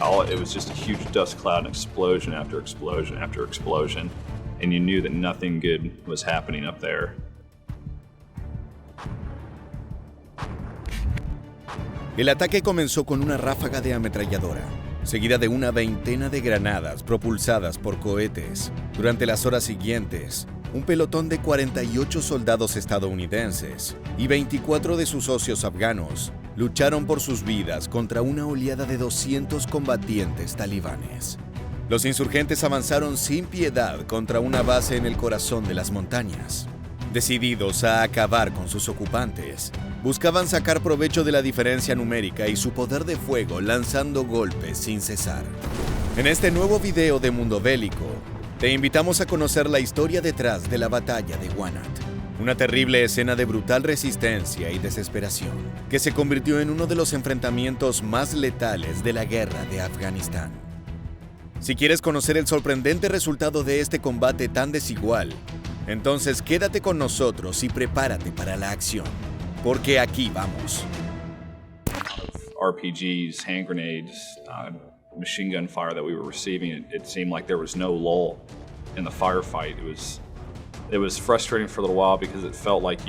It was just a huge dust cloud and explosion after explosion after explosion. And you knew that nothing good was happening up there. El ataque comenzó con una ráfaga de ametralladora, seguida de una veintena de granadas propulsadas por cohetes. Durante las horas siguientes, un pelotón de 48 soldados estadounidenses y 24 de sus socios afganos lucharon por sus vidas contra una oleada de 200 combatientes talibanes. Los insurgentes avanzaron sin piedad contra una base en el corazón de las montañas. Decididos a acabar con sus ocupantes, buscaban sacar provecho de la diferencia numérica y su poder de fuego lanzando golpes sin cesar. En este nuevo video de Mundo Bélico, te invitamos a conocer la historia detrás de la batalla de Wanat. Una terrible escena de brutal resistencia y desesperación, que se convirtió en uno de los enfrentamientos más letales de la guerra de Afganistán. Si quieres conocer el sorprendente resultado de este combate tan desigual, entonces quédate con nosotros y prepárate para la acción, porque aquí vamos. RPGs, hand grenades, machine gun fire that we were receiving, it seemed like there was no lull in the firefight. It was frustrating for a little while because it felt like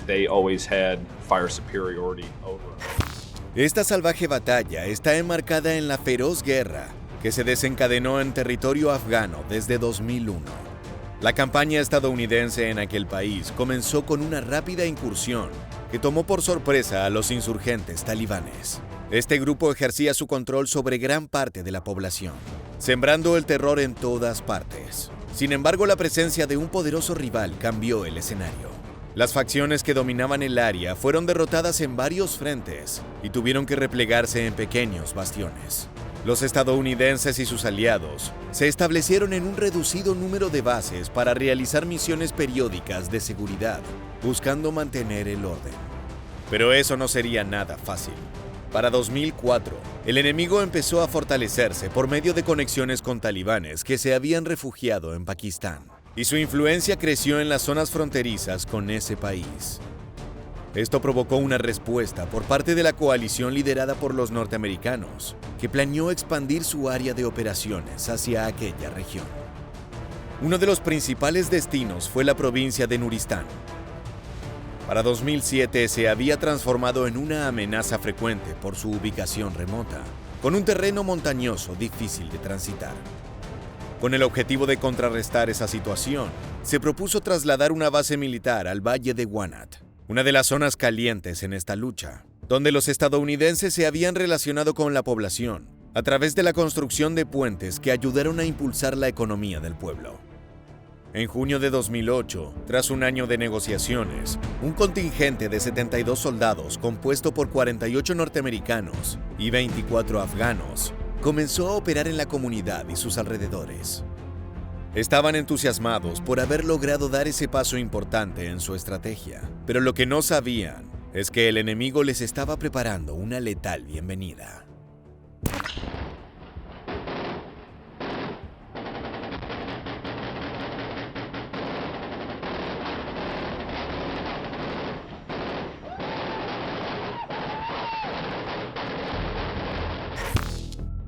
they always had fire superiority over us. Esta salvaje batalla está enmarcada en la feroz guerra que se desencadenó en territorio afgano desde 2001. La campaña estadounidense en aquel país comenzó con una rápida incursión que tomó por sorpresa a los insurgentes talibanes. Este grupo ejercía su control sobre gran parte de la población, sembrando el terror en todas partes. Sin embargo, la presencia de un poderoso rival cambió el escenario. Las facciones que dominaban el área fueron derrotadas en varios frentes y tuvieron que replegarse en pequeños bastiones. Los estadounidenses y sus aliados se establecieron en un reducido número de bases para realizar misiones periódicas de seguridad, buscando mantener el orden. Pero eso no sería nada fácil. Para 2004, el enemigo empezó a fortalecerse por medio de conexiones con talibanes que se habían refugiado en Pakistán, y su influencia creció en las zonas fronterizas con ese país. Esto provocó una respuesta por parte de la coalición liderada por los norteamericanos, que planeó expandir su área de operaciones hacia aquella región. Uno de los principales destinos fue la provincia de Nuristán. Para 2007 se había transformado en una amenaza frecuente por su ubicación remota, con un terreno montañoso difícil de transitar. Con el objetivo de contrarrestar esa situación, se propuso trasladar una base militar al valle de Wanat, una de las zonas calientes en esta lucha, donde los estadounidenses se habían relacionado con la población a través de la construcción de puentes que ayudaron a impulsar la economía del pueblo. En junio de 2008, tras un año de negociaciones, un contingente de 72 soldados compuesto por 48 norteamericanos y 24 afganos comenzó a operar en la comunidad y sus alrededores. Estaban entusiasmados por haber logrado dar ese paso importante en su estrategia, pero lo que no sabían es que el enemigo les estaba preparando una letal bienvenida.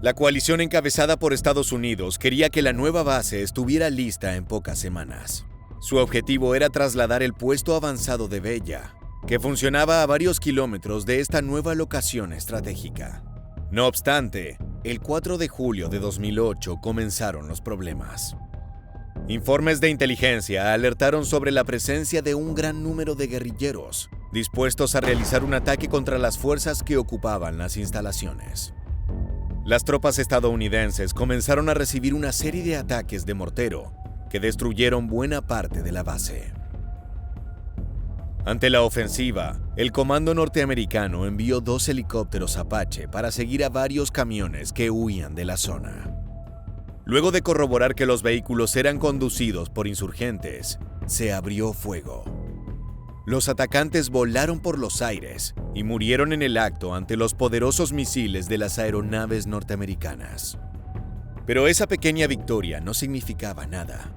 La coalición encabezada por Estados Unidos quería que la nueva base estuviera lista en pocas semanas. Su objetivo era trasladar el puesto avanzado de Bella, que funcionaba a varios kilómetros de esta nueva locación estratégica. No obstante, el 4 de julio de 2008 comenzaron los problemas. Informes de inteligencia alertaron sobre la presencia de un gran número de guerrilleros, dispuestos a realizar un ataque contra las fuerzas que ocupaban las instalaciones. Las tropas estadounidenses comenzaron a recibir una serie de ataques de mortero que destruyeron buena parte de la base. Ante la ofensiva, el comando norteamericano envió 2 helicópteros Apache para seguir a varios camiones que huían de la zona. Luego de corroborar que los vehículos eran conducidos por insurgentes, se abrió fuego. Los atacantes volaron por los aires y murieron en el acto ante los poderosos misiles de las aeronaves norteamericanas. Pero esa pequeña victoria no significaba nada.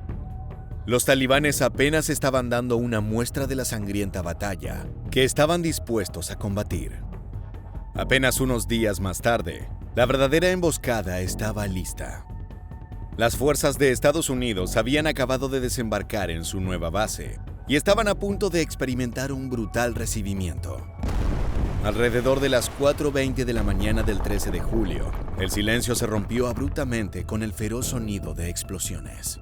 Los talibanes apenas estaban dando una muestra de la sangrienta batalla que estaban dispuestos a combatir. Apenas unos días más tarde, La verdadera emboscada estaba lista. Las fuerzas de Estados Unidos habían acabado de desembarcar en su nueva base y estaban a punto de experimentar un brutal recibimiento. Alrededor de las 4:20 de la mañana del 13 de julio, el silencio se rompió abruptamente con el feroz sonido de explosiones.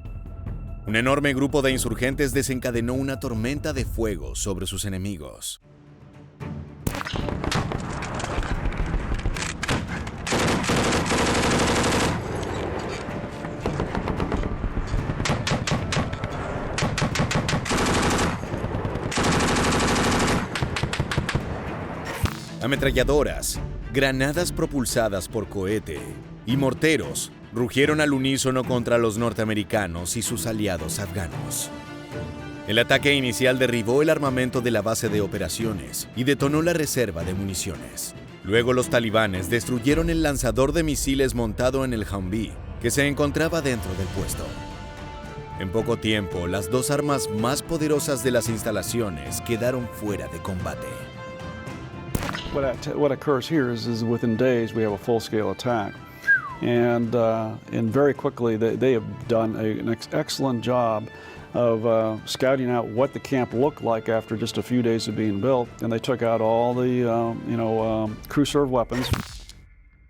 Un enorme grupo de insurgentes desencadenó una tormenta de fuego sobre sus enemigos. Ametralladoras, granadas propulsadas por cohete y morteros rugieron al unísono contra los norteamericanos y sus aliados afganos. El ataque inicial derribó el armamento de la base de operaciones y detonó la reserva de municiones. Luego los talibanes destruyeron el lanzador de misiles montado en el Humvee, que se encontraba dentro del puesto. En poco tiempo, las dos armas más poderosas de las instalaciones quedaron fuera de combate. What occurs here is within days we have a full-scale attack, and very quickly they have done an excellent job of scouting out what the camp looked like after just a few days of being built, and they took out all the crew-served weapons.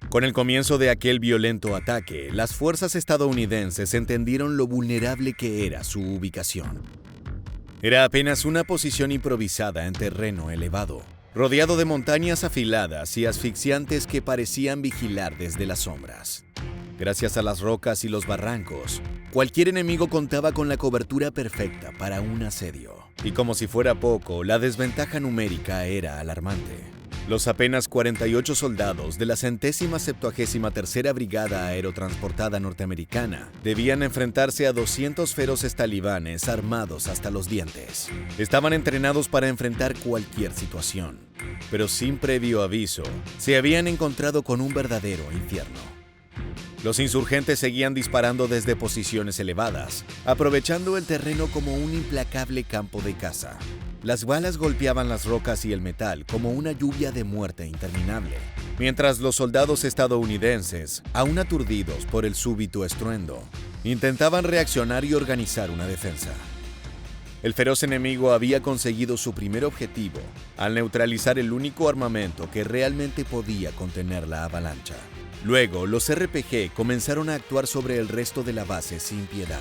Con el comienzo de aquel violento ataque, las fuerzas estadounidenses entendieron lo vulnerable que era su ubicación. Era apenas una posición improvisada en terreno elevado, rodeado de montañas afiladas y asfixiantes que parecían vigilar desde las sombras. Gracias a las rocas y los barrancos, cualquier enemigo contaba con la cobertura perfecta para un asedio. Y como si fuera poco, la desventaja numérica era alarmante. Los apenas 48 soldados de la 173ª Brigada Aerotransportada Norteamericana debían enfrentarse a 200 feroces talibanes armados hasta los dientes. Estaban entrenados para enfrentar cualquier situación, pero sin previo aviso, se habían encontrado con un verdadero infierno. Los insurgentes seguían disparando desde posiciones elevadas, aprovechando el terreno como un implacable campo de caza. Las balas golpeaban las rocas y el metal como una lluvia de muerte interminable, mientras los soldados estadounidenses, aún aturdidos por el súbito estruendo, intentaban reaccionar y organizar una defensa. El feroz enemigo había conseguido su primer objetivo al neutralizar el único armamento que realmente podía contener la avalancha. Luego, los RPG comenzaron a actuar sobre el resto de la base sin piedad,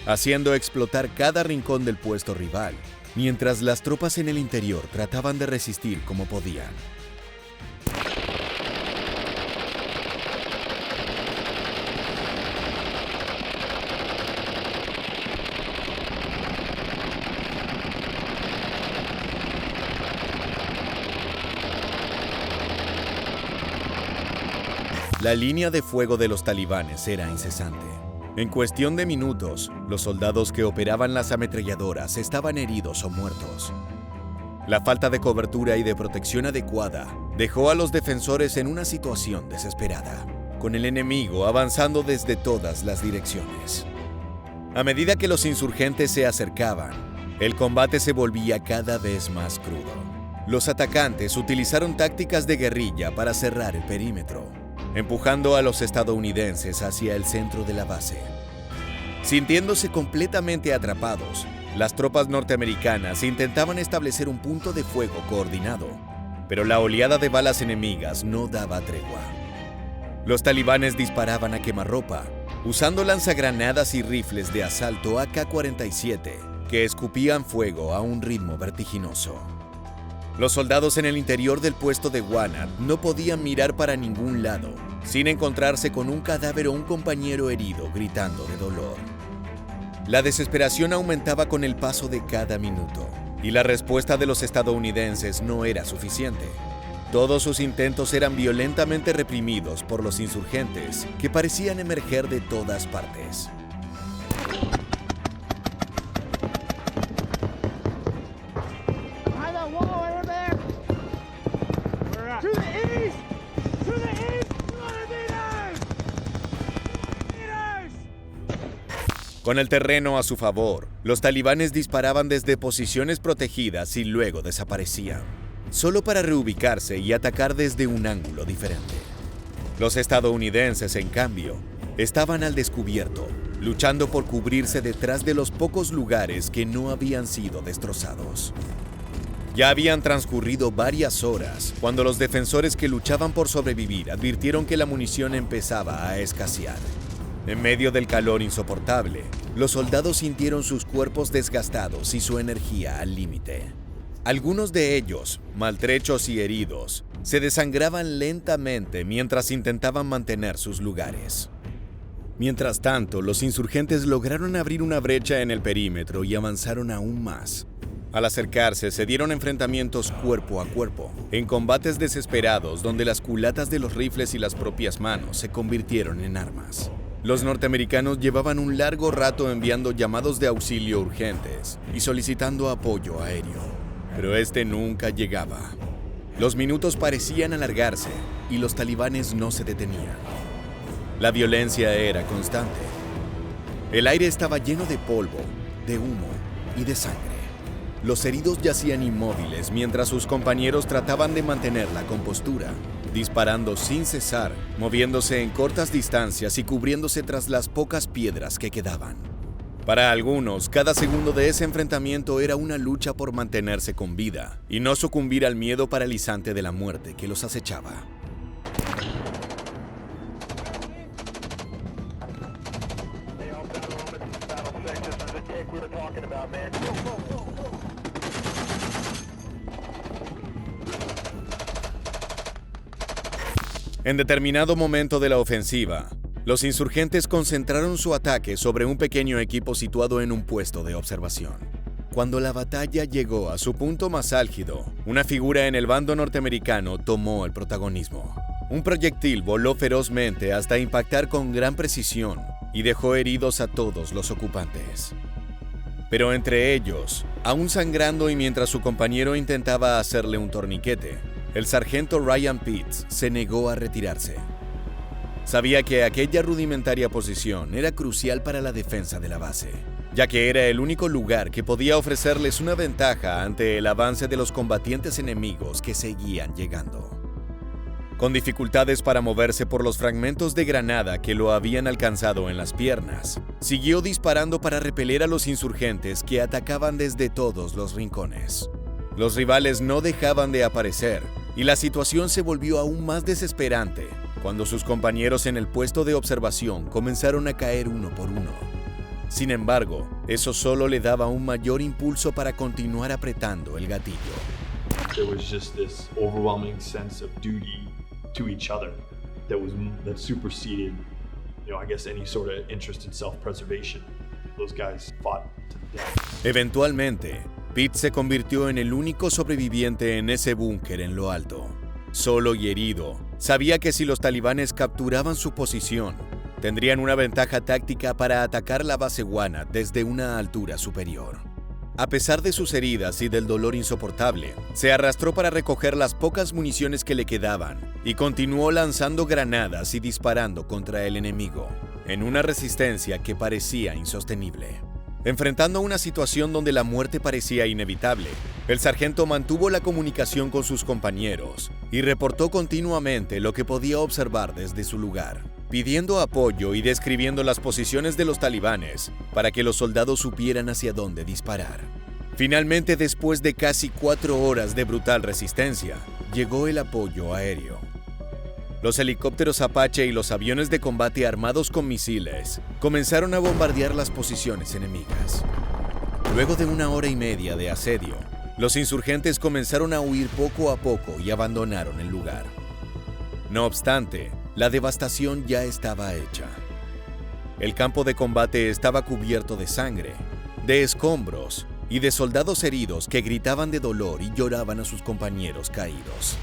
haciendo explotar cada rincón del puesto rival, mientras las tropas en el interior trataban de resistir como podían. La línea de fuego de los talibanes era incesante. En cuestión de minutos, los soldados que operaban las ametralladoras estaban heridos o muertos. La falta de cobertura y de protección adecuada dejó a los defensores en una situación desesperada, con el enemigo avanzando desde todas las direcciones. A medida que los insurgentes se acercaban, el combate se volvía cada vez más crudo. Los atacantes utilizaron tácticas de guerrilla para cerrar el perímetro, empujando a los estadounidenses hacia el centro de la base. Sintiéndose completamente atrapados, las tropas norteamericanas intentaban establecer un punto de fuego coordinado, pero la oleada de balas enemigas no daba tregua. Los talibanes disparaban a quemarropa, usando lanzagranadas y rifles de asalto AK-47 que escupían fuego a un ritmo vertiginoso. Los soldados en el interior del puesto de Wanat no podían mirar para ningún lado, sin encontrarse con un cadáver o un compañero herido gritando de dolor. La desesperación aumentaba con el paso de cada minuto, y la respuesta de los estadounidenses no era suficiente. Todos sus intentos eran violentamente reprimidos por los insurgentes, que parecían emerger de todas partes. Con el terreno a su favor, los talibanes disparaban desde posiciones protegidas y luego desaparecían, solo para reubicarse y atacar desde un ángulo diferente. Los estadounidenses, en cambio, estaban al descubierto, luchando por cubrirse detrás de los pocos lugares que no habían sido destrozados. Ya habían transcurrido varias horas cuando los defensores que luchaban por sobrevivir advirtieron que la munición empezaba a escasear. En medio del calor insoportable, los soldados sintieron sus cuerpos desgastados y su energía al límite. Algunos de ellos, maltrechos y heridos, se desangraban lentamente mientras intentaban mantener sus lugares. Mientras tanto, los insurgentes lograron abrir una brecha en el perímetro y avanzaron aún más. Al acercarse, se dieron enfrentamientos cuerpo a cuerpo, en combates desesperados donde las culatas de los rifles y las propias manos se convirtieron en armas. Los norteamericanos llevaban un largo rato enviando llamados de auxilio urgentes y solicitando apoyo aéreo, pero este nunca llegaba. Los minutos parecían alargarse y los talibanes no se detenían. La violencia era constante. El aire estaba lleno de polvo, de humo y de sangre. Los heridos yacían inmóviles mientras sus compañeros trataban de mantener la compostura, disparando sin cesar, moviéndose en cortas distancias y cubriéndose tras las pocas piedras que quedaban. Para algunos, cada segundo de ese enfrentamiento era una lucha por mantenerse con vida y no sucumbir al miedo paralizante de la muerte que los acechaba. En determinado momento de la ofensiva, los insurgentes concentraron su ataque sobre un pequeño equipo situado en un puesto de observación. Cuando la batalla llegó a su punto más álgido, una figura en el bando norteamericano tomó el protagonismo. Un proyectil voló ferozmente hasta impactar con gran precisión y dejó heridos a todos los ocupantes. Pero entre ellos, aún sangrando y mientras su compañero intentaba hacerle un torniquete, el sargento Ryan Pitts se negó a retirarse. Sabía que aquella rudimentaria posición era crucial para la defensa de la base, ya que era el único lugar que podía ofrecerles una ventaja ante el avance de los combatientes enemigos que seguían llegando. Con dificultades para moverse por los fragmentos de granada que lo habían alcanzado en las piernas, siguió disparando para repeler a los insurgentes que atacaban desde todos los rincones. Los rivales no dejaban de aparecer y la situación se volvió aún más desesperante cuando sus compañeros en el puesto de observación comenzaron a caer uno por uno. Sin embargo, eso solo le daba un mayor impulso para continuar apretando el gatillo. There was just this overwhelming sense of duty to each other that superseded, I guess, any sort of interest in self-preservation. Those guys fought to the death. Eventualmente, Pitt se convirtió en el único sobreviviente en ese búnker en lo alto. Solo y herido, sabía que si los talibanes capturaban su posición, tendrían una ventaja táctica para atacar la base Wana desde una altura superior. A pesar de sus heridas y del dolor insoportable, se arrastró para recoger las pocas municiones que le quedaban y continuó lanzando granadas y disparando contra el enemigo, en una resistencia que parecía insostenible. Enfrentando una situación donde la muerte parecía inevitable, el sargento mantuvo la comunicación con sus compañeros y reportó continuamente lo que podía observar desde su lugar, pidiendo apoyo y describiendo las posiciones de los talibanes para que los soldados supieran hacia dónde disparar. Finalmente, después de casi 4 horas de brutal resistencia, llegó el apoyo aéreo. Los helicópteros Apache y los aviones de combate armados con misiles comenzaron a bombardear las posiciones enemigas. Luego de 1 hora y media de asedio, los insurgentes comenzaron a huir poco a poco y abandonaron el lugar. No obstante, la devastación ya estaba hecha. El campo de combate estaba cubierto de sangre, de escombros y de soldados heridos que gritaban de dolor y lloraban a sus compañeros caídos.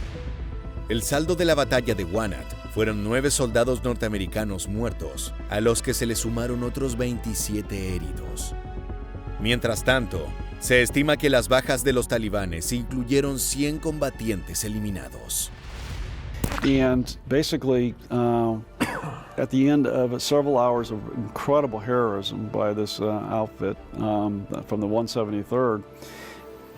El saldo de la batalla de Wanat fueron 9 soldados norteamericanos muertos, a los que se le sumaron otros 27 heridos. Mientras tanto, se estima que las bajas de los talibanes incluyeron 100 combatientes eliminados. And basically, at the end of several hours of incredible heroism by this outfit from the 173rd,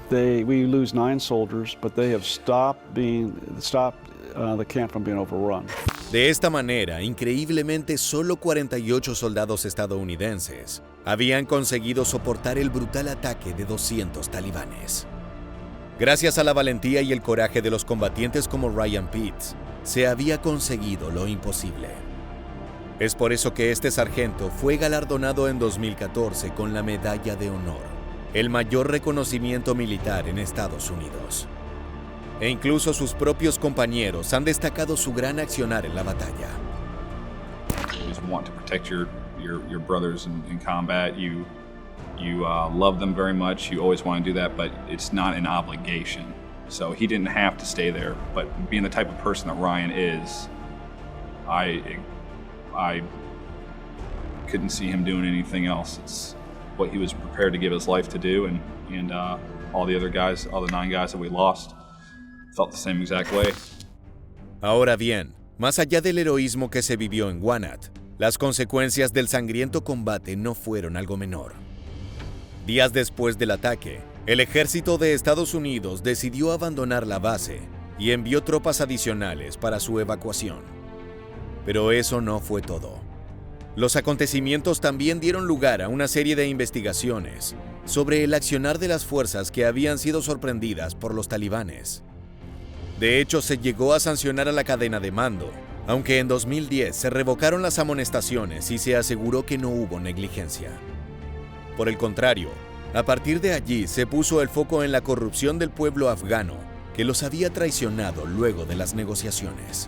we lose 9 soldiers, but they have stopped the camp from being overrun. De esta manera, increíblemente, solo 48 soldados estadounidenses habían conseguido soportar el brutal ataque de 200 talibanes. Gracias a la valentía y el coraje de los combatientes como Ryan Pitts, se había conseguido lo imposible. Es por eso que este sargento fue galardonado en 2014 con la Medalla de Honor, el mayor reconocimiento militar en Estados Unidos. E incluso sus propios compañeros han destacado su gran accionar en la batalla. You always want to protect your brothers in combat. You love them very much. You always want to do that, but it's not an obligation. So he didn't have to stay there. But being the type of person that Ryan is, I couldn't see him doing anything else. It's what he was prepared to give his life to do, and all the other guys, all the 9 guys that we lost, felt the same exact way. Ahora bien, más allá del heroísmo que se vivió en Wanat, las consecuencias del sangriento combate no fueron algo menor. Días después del ataque, el ejército de Estados Unidos decidió abandonar la base y envió tropas adicionales para su evacuación. Pero eso no fue todo. Los acontecimientos también dieron lugar a una serie de investigaciones sobre el accionar de las fuerzas que habían sido sorprendidas por los talibanes. De hecho, se llegó a sancionar a la cadena de mando, aunque en 2010 se revocaron las amonestaciones y se aseguró que no hubo negligencia. Por el contrario, a partir de allí se puso el foco en la corrupción del pueblo afgano, que los había traicionado luego de las negociaciones.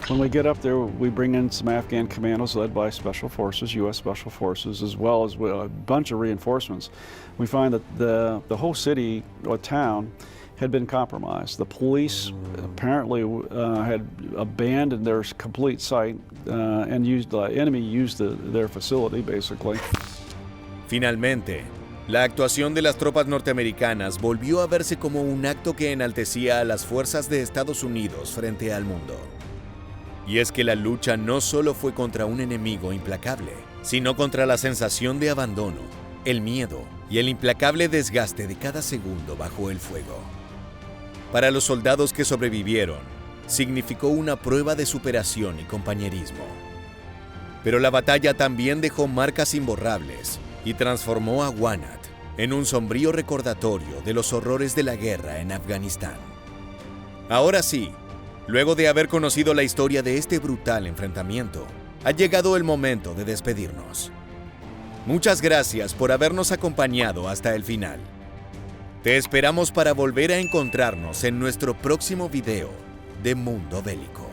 When we get up there, we bring in some Afghan commandos led by Special Forces, U.S. Special Forces, as well as a bunch of reinforcements. We find that the whole city or town had been compromised. The police apparently had abandoned their complete site and the enemy used their facility, basically. Finalmente, la actuación de las tropas norteamericanas volvió a verse como un acto que enaltecía a las fuerzas de Estados Unidos frente al mundo. Y es que la lucha no solo fue contra un enemigo implacable, sino contra la sensación de abandono, el miedo y el implacable desgaste de cada segundo bajo el fuego. Para los soldados que sobrevivieron, significó una prueba de superación y compañerismo. Pero la batalla también dejó marcas imborrables y transformó a Wanat en un sombrío recordatorio de los horrores de la guerra en Afganistán. Ahora sí, luego de haber conocido la historia de este brutal enfrentamiento, ha llegado el momento de despedirnos. Muchas gracias por habernos acompañado hasta el final. Te esperamos para volver a encontrarnos en nuestro próximo video de Mundo Bélico.